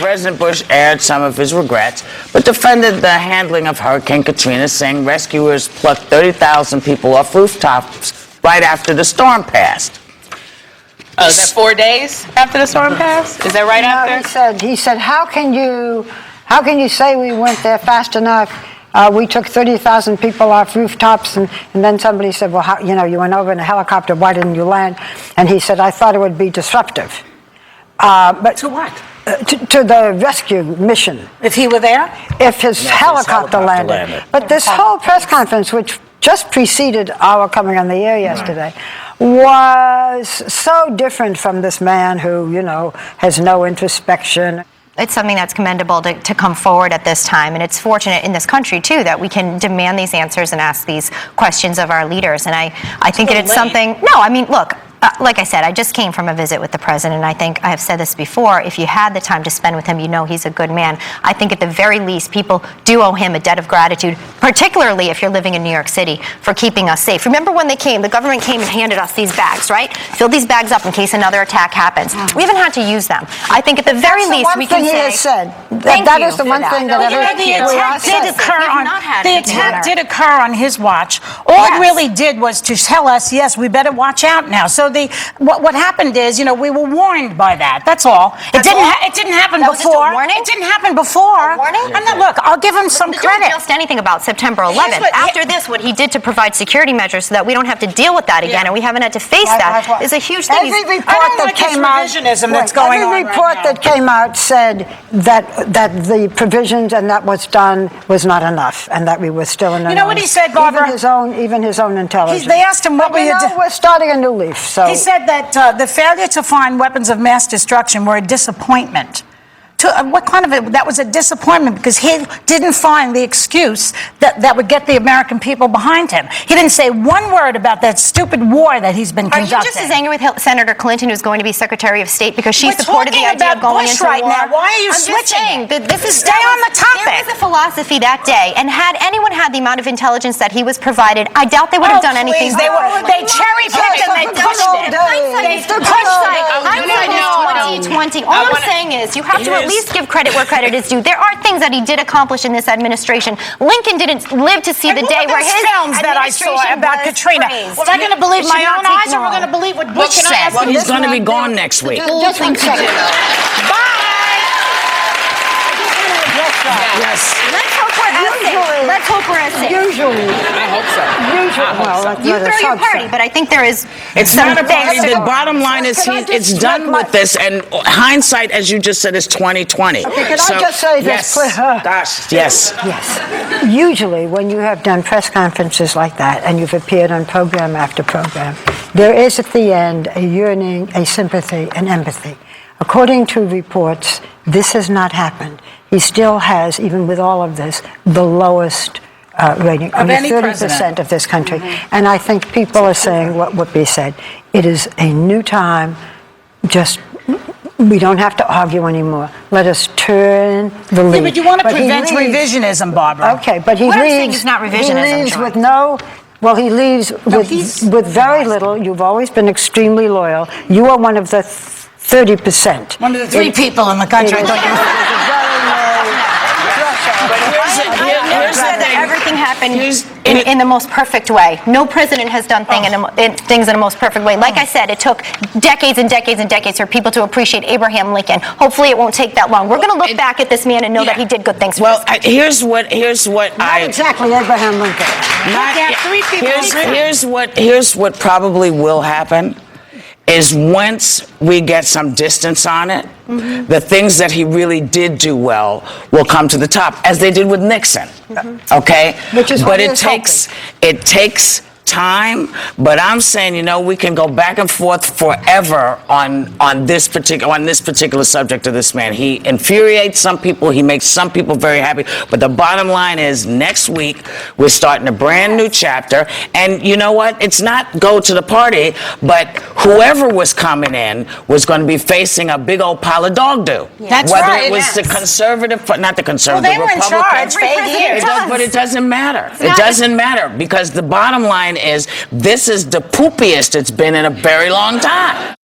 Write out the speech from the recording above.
President Bush aired some of his regrets, but defended the handling of Hurricane Katrina, saying rescuers plucked 30,000 people off rooftops right after the storm passed. Oh, is that 4 days after the storm passed? Is that right after? He said, how can you say we went there fast enough? We took 30,000 people off rooftops, and then somebody said, well, how, you went over in a helicopter, why didn't you land? And he said, I thought it would be disruptive. But to what? To the rescue mission. If he were there? If his helicopter landed. But this whole press conference, which just preceded our coming on the air yesterday, was so different from this man who, has no introspection. It's something that's commendable to come forward at this time, and it's fortunate in this country too that we can demand these answers and ask these questions of our leaders. And I think it's something. No, I mean, look. Like I said, I just came from a visit with the president, and I think I have said this before, if you had the time to spend with him, he's a good man. I think at the very least, people do owe him a debt of gratitude, particularly if you're living in New York City, for keeping us safe. Remember when they came, the government came and handed us these bags, right? Filled these bags up in case another attack happens. We haven't had to use them. I think at the very least, we can say, that is the one thing that the attack did occur on his watch. All it really did was to tell us, yes, we better watch out now. So what happened is, we were warned by that. That's all. It didn't happen before. It didn't happen before. Look, I'll give him some credit. Just anything about September 11th. After this, what he did to provide security measures so that we don't have to deal with that again, and we haven't had to face that, is a huge thing. Every report that came out said that the provisions and that what's done was not enough, and that we were still in the. You know what he said, Barbara? Even his own intelligence. They asked him what we're starting a new leaf. So. He said that the failure to find weapons of mass destruction were a disappointment. That was a disappointment because he didn't find the excuse that would get the American people behind him. He didn't say one word about that stupid war that he's been conducting. Are you just as angry with Senator Clinton, who's going to be Secretary of State, because she supported the idea of going into right war? Now. Why are you switching? Stay on the topic. There was a philosophy that day, and had anyone had the amount of intelligence that he was provided, I doubt they would have done anything. They cherry-picked and they pushed it. Hindsight is 2020. All I'm saying is you have to at least give credit where credit is due. There are things that he did accomplish in this administration. Lincoln didn't live to see the day where his films that I saw about Katrina. Was I going to believe my own eyes, or we're going to believe what Bush said? Well, he's going to be gone next week. Bye. Yes. Let's hope we're as safe. Usually. I hope so. You throw your party, but I think there is. It's not a party. The bottom line is it's done with this, and hindsight, as you just said, is 2020. Okay, can I just say this? Yes. Yes. Usually, when you have done press conferences like that, and you've appeared on program after program, there is at the end a yearning, a sympathy, an empathy. According to reports, this has not happened. He still has, even with all of this, the lowest rating, only 30% of this country. Mm-hmm. And I think people are saying what Whoopi said. It is a new time. We don't have to argue anymore. Let us turn the leaf. Yeah, but you want to prevent revisionism, Barbara. Okay, but he leaves. It's not revisionism. He leaves with no. Well, he leaves with very little. You've always been extremely loyal. You are one of the 30%. One of the three people in the country. Everything happened in the most perfect way. No president has done things in the most perfect way. Like I said, it took decades and decades and decades for people to appreciate Abraham Lincoln. Hopefully, it won't take that long. We're going to look back at this man and know that he did good things. Well, here's what not exactly Abraham Lincoln. Here's what probably will happen. Is once we get some distance on it, the things that he really did do well will come to the top, as they did with Nixon. Okay? Which is but it takes time, but I'm saying, we can go back and forth forever on this particular subject of this man. He infuriates some people, he makes some people very happy, but the bottom line is next week we're starting a brand new chapter, and you know what? It's not go to the party, but whoever was coming in was going to be facing a big old pile of dog do. That's Whether right. it was the conservative, not the conservative, they were in charge for 8 years. But it doesn't matter. It doesn't matter, because the bottom line is this is the poopiest it's been in a very long time.